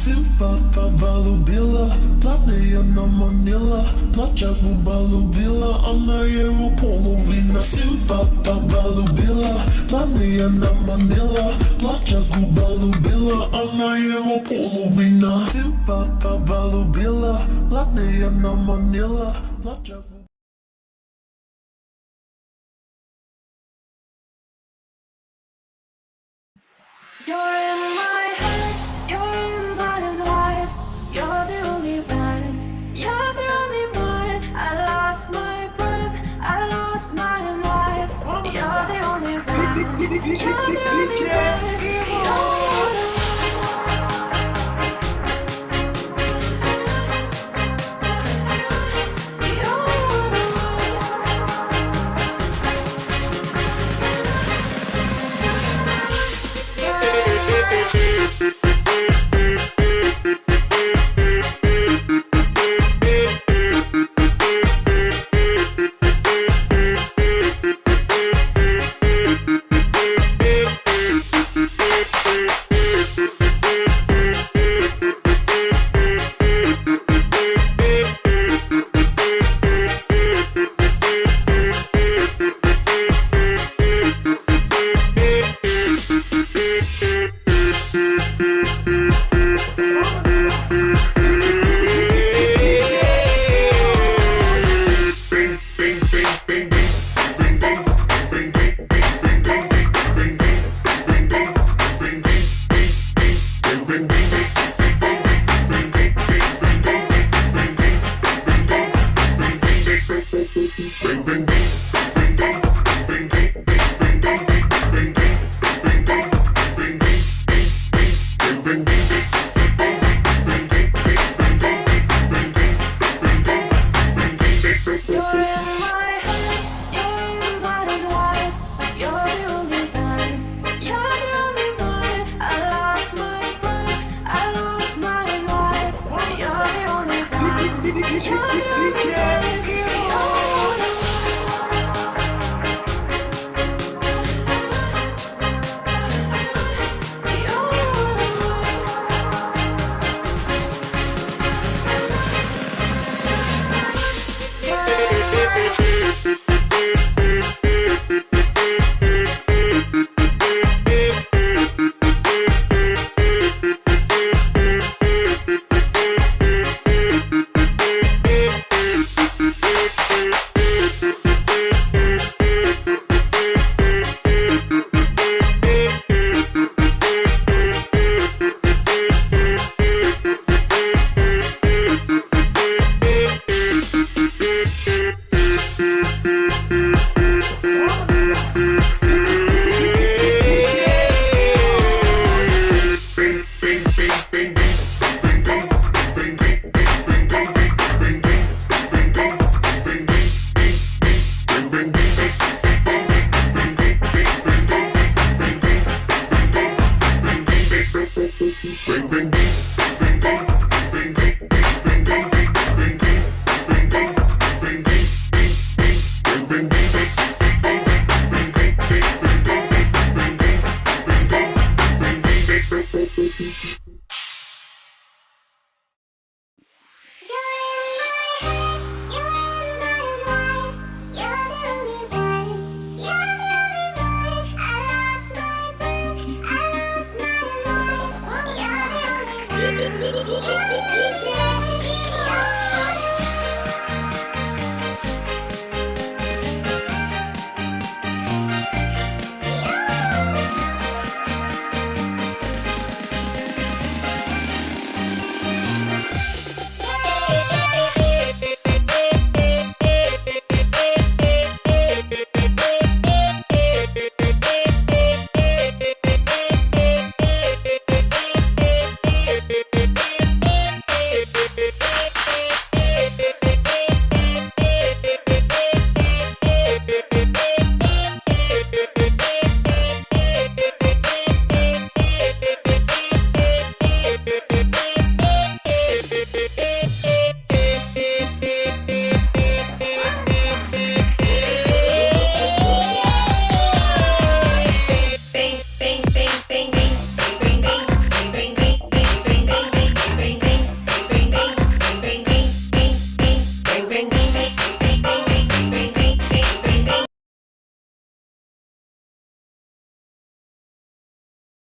Simpata balubila, plateia na Manila, Plateago balubila, Anayevo polovina. Simpata balubila, plateia na Manila, Plateago balubila, Anayevo polovina. Simpata balubila, plateia na Manila, Plateago. You're in my head, you're in my life. You're the only one, you're the only one. I lost my breath, I lost my life. You're the only one, you're the only one.